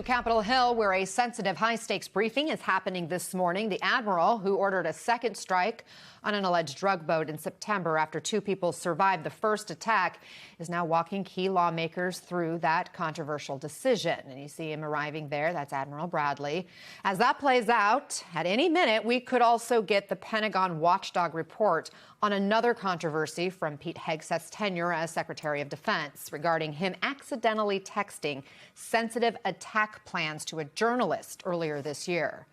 Capitol Hill, where a sensitive high-stakes briefing is happening this morning. The admiral, who ordered a second strike on an alleged drug boat in September after two people survived the first attack, is now walking key lawmakers through that controversial decision. And you see him arriving there. That's Admiral Bradley. As that plays out, at any minute, we could also get the Pentagon watchdog report on another controversy from Pete Hegseth's tenure as Secretary of Defense regarding him accidentally texting sensitive attack plans to a journalist earlier this year.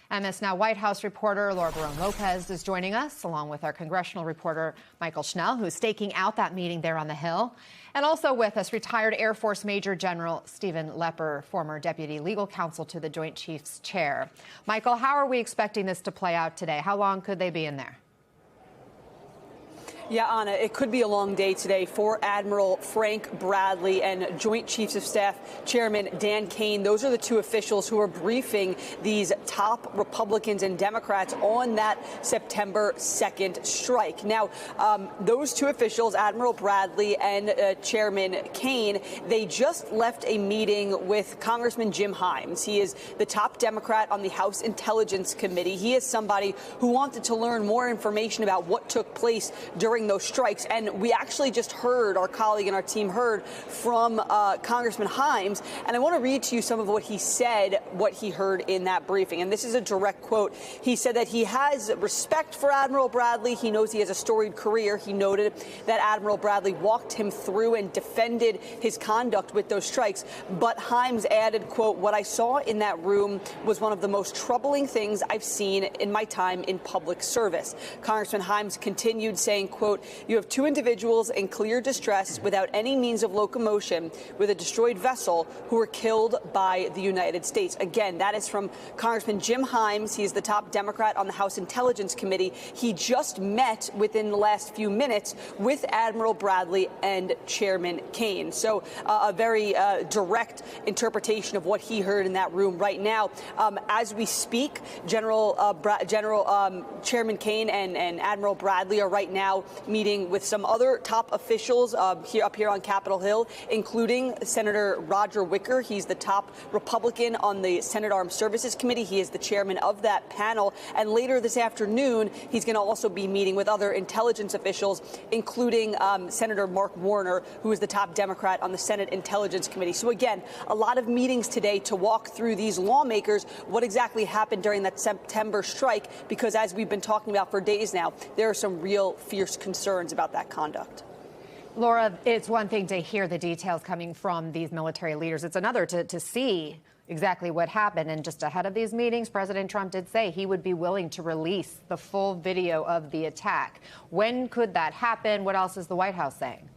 MS Now White House reporter Laura Barone-Lopez is joining us, along with our congressional reporter Michael Schnell, who's staking out that meeting there on the Hill. And also with us, retired Air Force Major General Stephen Lepper, former Deputy Legal Counsel to the Joint Chiefs Chair. Michael, how are we expecting this to play out today? How long could they be in there? Yeah, Anna, it could be a long day today for Admiral Frank Bradley and Joint Chiefs of Staff Chairman Dan Kane. Those are the two officials who are briefing these top Republicans and Democrats on that September 2nd strike. Now, those two officials, Admiral Bradley and Chairman Kane, they just left a meeting with Congressman Jim Himes. He is the top Democrat on the House Intelligence Committee. He is somebody who wanted to learn more information about what took place during those strikes. And we actually just heard, our colleague and our team heard from Congressman Himes. And I want to read to you some of what he said, what he heard in that briefing. And this is a direct quote. He said that he has respect for Admiral Bradley. He knows he has a storied career. He noted that Admiral Bradley walked him through and defended his conduct with those strikes. But Himes added, quote, "What I saw in that room was one of the most troubling things I've seen in my time in public service." Congressman Himes continued saying, quote, "You have two individuals in clear distress without any means of locomotion with a destroyed vessel who were killed by the United States." Again, that is from Congressman Jim Himes. He is the top Democrat on the House Intelligence Committee. He just met within the last few minutes with Admiral Bradley and Chairman Kane. So a very direct interpretation of what he heard in that room right now. As we speak, Chairman Kane and Admiral Bradley are right now meeting with some other top officials up here on Capitol Hill, including Senator Roger Wicker. He's the top Republican on the Senate Armed Services Committee. He is the chairman of that panel. And later this afternoon, he's going to also be meeting with other intelligence officials, including Senator Mark Warner, who is the top Democrat on the Senate Intelligence Committee. So again, a lot of meetings today to walk through these lawmakers, what exactly happened during that September strike, because as we've been talking about for days now, there are some real fierce concerns about that conduct. Laura, it's one thing to hear the details coming from these military leaders. It's another to see exactly what happened. And just ahead of these meetings, President Trump did say he would be willing to release the full video of the attack. When could that happen? What else is the White House saying?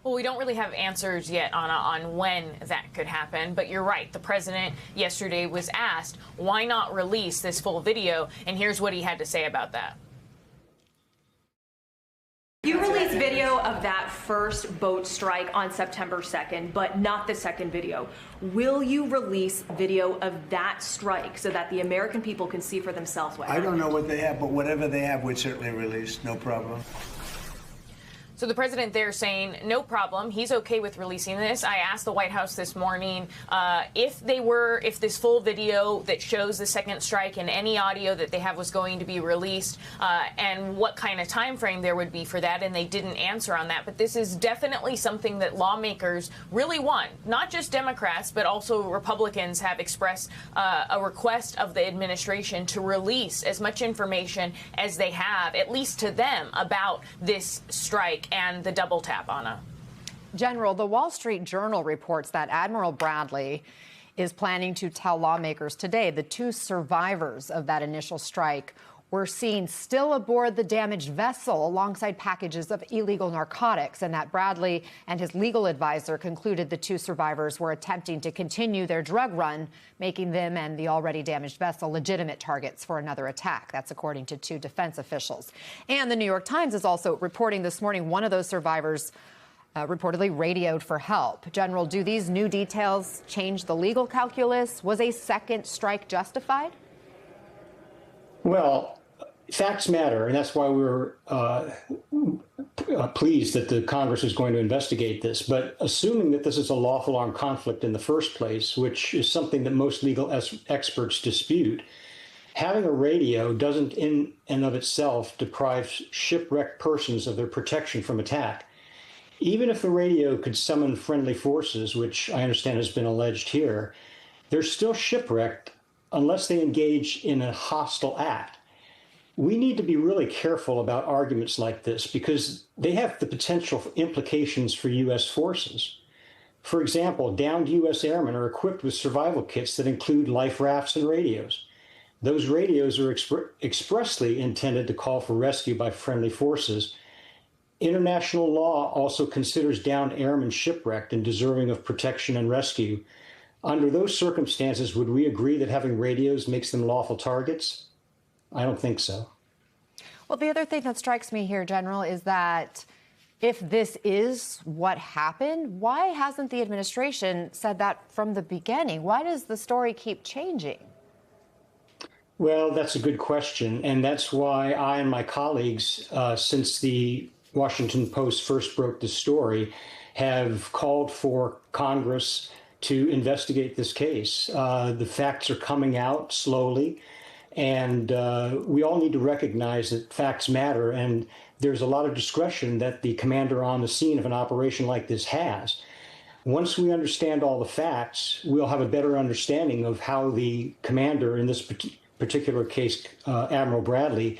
Well, we don't really have answers yet, Anna, on when that could happen. But you're right. The president yesterday was asked, why not release this full video? And here's what he had to say about that. You released video of that first boat strike on September 2nd, but not the second video. Will you release video of that strike so that the American people can see for themselves what happened? I don't know what they have, but whatever they have, we'd certainly release. No problem. So the president there saying, no problem, he's okay with releasing this. I asked the White House this morning if this full video that shows the second strike and any audio that they have was going to be released and what kind of time frame there would be for that, and they didn't answer on that. But this is definitely something that lawmakers really want. Not just Democrats, but also Republicans have expressed a request of the administration to release as much information as they have, at least to them, about this strike and the double tap, Anna. General, the Wall Street Journal reports that Admiral Bradley is planning to tell lawmakers today the two survivors of that initial strike were seen still aboard the damaged vessel alongside packages of illegal narcotics, and that Bradley and his legal advisor concluded the two survivors were attempting to continue their drug run, making them and the already damaged vessel legitimate targets for another attack. That's according to two defense officials. And the New York Times is also reporting this morning one of those survivors reportedly radioed for help. General, do these new details change the legal calculus? Was a second strike justified? Well, facts matter, and that's why we're pleased that the Congress is going to investigate this. But assuming that this is a lawful armed conflict in the first place, which is something that most legal experts dispute, having a radio doesn't in and of itself deprive shipwrecked persons of their protection from attack. Even if the radio could summon friendly forces, which I understand has been alleged here, they're still shipwrecked unless they engage in a hostile act. We need to be really careful about arguments like this because they have the potential implications for U.S. forces. For example, downed U.S. airmen are equipped with survival kits that include life rafts and radios. Those radios are expressly intended to call for rescue by friendly forces. International law also considers downed airmen shipwrecked and deserving of protection and rescue. Under those circumstances, would we agree that having radios makes them lawful targets? I don't think so. Well, the other thing that strikes me here, General, is that if this is what happened, why hasn't the administration said that from the beginning? Why does the story keep changing? Well, that's a good question. And that's why I and my colleagues, since the Washington Post first broke the story, have called for Congress to investigate this case. The facts are coming out slowly, and we all need to recognize that facts matter, and there's a lot of discretion that the commander on the scene of an operation like this has. Once we understand all the facts, we'll have a better understanding of how the commander in this particular case, Admiral Bradley,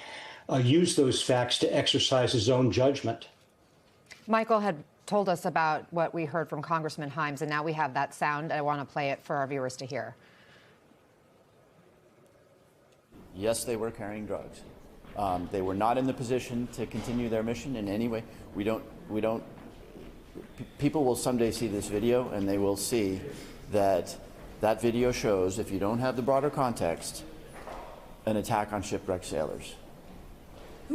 used those facts to exercise his own judgment. Michael had told us about what we heard from Congressman Himes, and now we have that sound. I want to play it for our viewers to hear. Yes, they were carrying drugs. They were not in the position to continue their mission in any way. People will someday see this video and they will see that that video shows, if you don't have the broader context, an attack on shipwrecked sailors.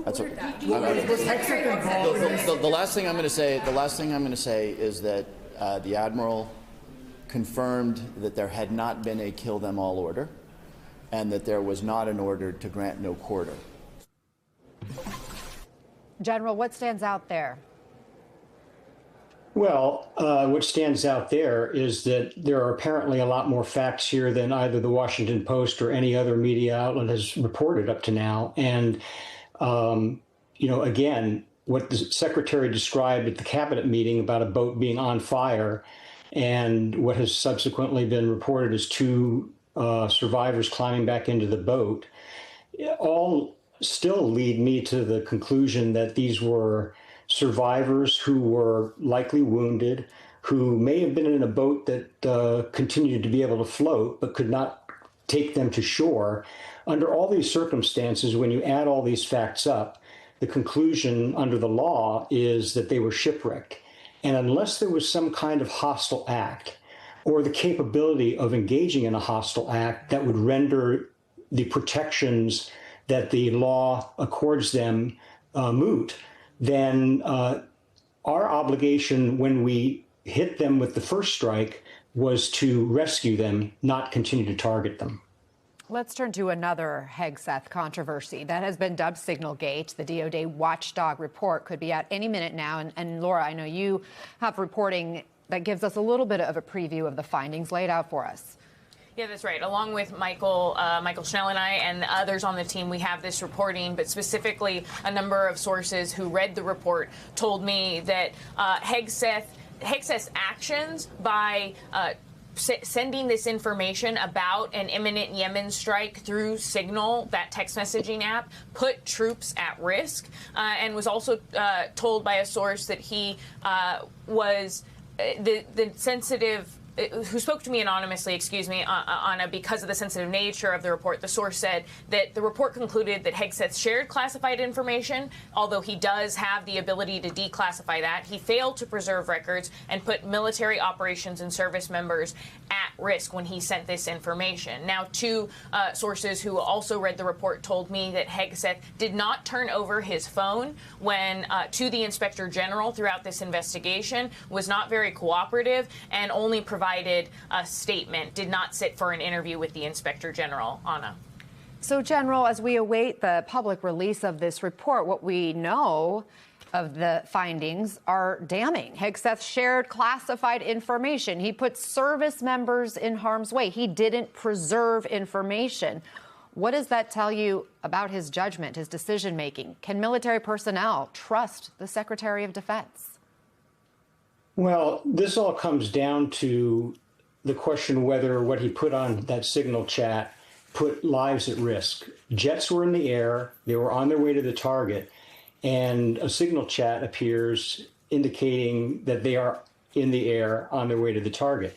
That's the last thing I'm going to say. The last thing I'm going to say is that the Admiral confirmed that there had not been a kill them all order, and that there was not an order to grant no quarter. General, what stands out there? Well, what stands out there is that there are apparently a lot more facts here than either the Washington Post or any other media outlet has reported up to now. And, again, what the secretary described at the cabinet meeting about a boat being on fire and what has subsequently been reported as two survivors climbing back into the boat, all still lead me to the conclusion that these were survivors who were likely wounded, who may have been in a boat that continued to be able to float but could not take them to shore. Under all these circumstances, when you add all these facts up, the conclusion under the law is that they were shipwrecked. And unless there was some kind of hostile act or the capability of engaging in a hostile act that would render the protections that the law accords them moot, then our obligation when we hit them with the first strike was to rescue them, not continue to target them. Let's turn to another Hegseth controversy that has been dubbed Signalgate. The DOD watchdog report could be out any minute now. And Laura, I know you have reporting that gives us a little bit of a preview of the findings laid out for us. Yeah, that's right. Along with Michael Schnell and I and others on the team, we have this reporting, but specifically a number of sources who read the report told me that Hegseth's actions by sending this information about an imminent Yemen strike through Signal, that text messaging app, put troops at risk, and was also told by a source that he was the sensitive, who spoke to me anonymously, because of the sensitive nature of the report. The source said that the report concluded that Hegseth shared classified information, although he does have the ability to declassify that. He failed to preserve records and put military operations and service members at risk when he sent this information. Now, two sources who also read the report told me that Hegseth did not turn over his phone when to the Inspector General throughout this investigation, was not very cooperative, and only provided a statement, did not sit for an interview with the Inspector General. Anna. So, General, as we await the public release of this report, what we know of the findings are damning. Hegseth shared classified information. He put service members in harm's way. He didn't preserve information. What does that tell you about his judgment, his decision making? Can military personnel trust the Secretary of Defense? Well, this all comes down to the question whether what he put on that signal chat put lives at risk. Jets were in the air, they were on their way to the target, and a signal chat appears indicating that they are in the air on their way to the target.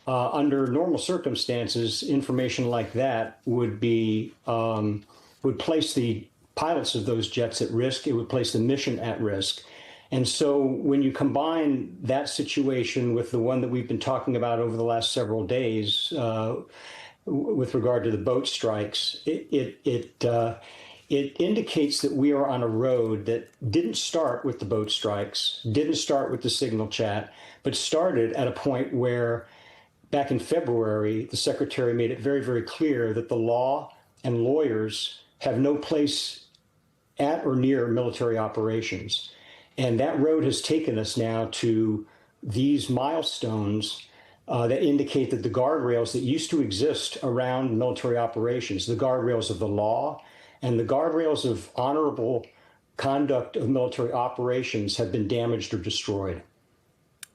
Under normal circumstances, information like that would place the pilots of those jets at risk. It would place the mission at risk. And so when you combine that situation with the one that we've been talking about over the last several days with regard to the boat strikes, it indicates that we are on a road that didn't start with the boat strikes, didn't start with the signal chat, but started at a point where back in February, the Secretary made it very, very clear that the law and lawyers have no place at or near military operations. And that road has taken us now to these milestones that indicate that the guardrails that used to exist around military operations, the guardrails of the law and the guardrails of honorable conduct of military operations, have been damaged or destroyed.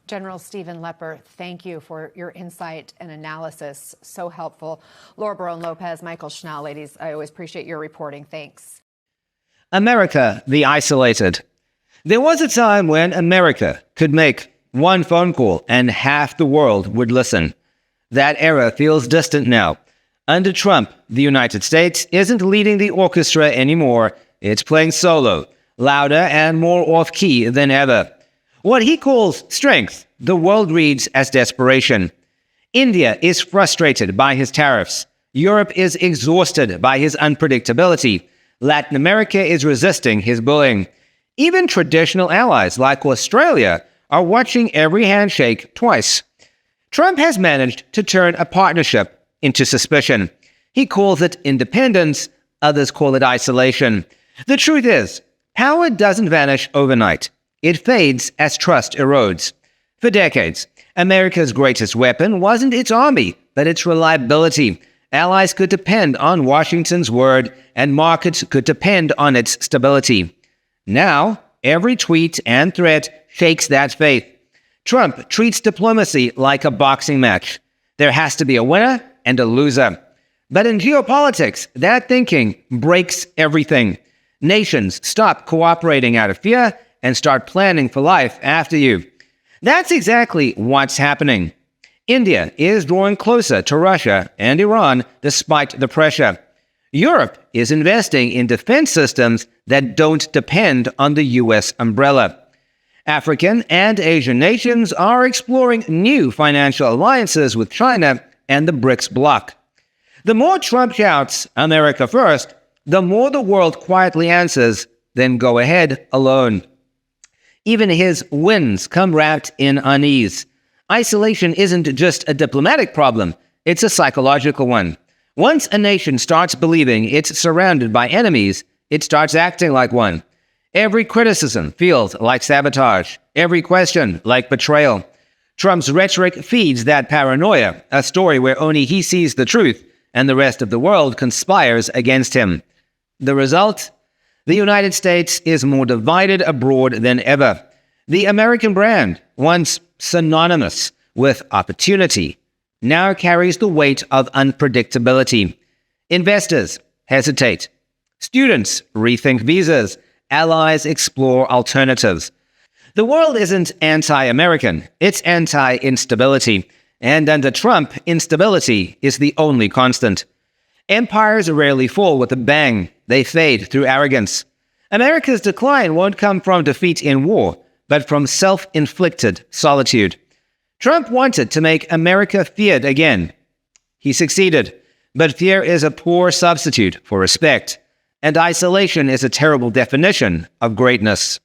General Stephen Lepper, thank you for your insight and analysis. So helpful. Laura Barone-Lopez, Michael Schnell, ladies, I always appreciate your reporting. Thanks. America the Isolated. There was a time when America could make one phone call and half the world would listen. That era feels distant now. Under Trump, the United States isn't leading the orchestra anymore. It's playing solo, louder and more off-key than ever. What he calls strength, the world reads as desperation. India is frustrated by his tariffs. Europe is exhausted by his unpredictability. Latin America is resisting his bullying. Even traditional allies like Australia are watching every handshake twice. Trump has managed to turn a partnership into suspicion. He calls it independence, others call it isolation. The truth is, power doesn't vanish overnight. It fades as trust erodes. For decades, America's greatest weapon wasn't its army, but its reliability. Allies could depend on Washington's word, and markets could depend on its stability. Now, every tweet and threat shakes that faith. Trump treats diplomacy like a boxing match. There has to be a winner and a loser. But in geopolitics, that thinking breaks everything. Nations stop cooperating out of fear and start planning for life after you. That's exactly what's happening. India is drawing closer to Russia and Iran despite the pressure. Europe is investing in defense systems that don't depend on the U.S. umbrella. African and Asian nations are exploring new financial alliances with China and the BRICS bloc. The more Trump shouts, America first, the more the world quietly answers, then go ahead alone. Even his wins come wrapped in unease. Isolation isn't just a diplomatic problem, it's a psychological one. Once a nation starts believing it's surrounded by enemies, it starts acting like one. Every criticism feels like sabotage, every question like betrayal. Trump's rhetoric feeds that paranoia, a story where only he sees the truth and the rest of the world conspires against him. The result? The United States is more divided abroad than ever. The American brand, once synonymous with opportunity, now carries the weight of unpredictability. Investors hesitate. Students rethink visas. Allies explore alternatives. The world isn't anti-American, it's anti-instability. And under Trump, instability is the only constant. Empires rarely fall with a bang. They fade through arrogance. America's decline won't come from defeat in war, but from self-inflicted solitude. Trump wanted to make America feared again. He succeeded, but fear is a poor substitute for respect, and isolation is a terrible definition of greatness.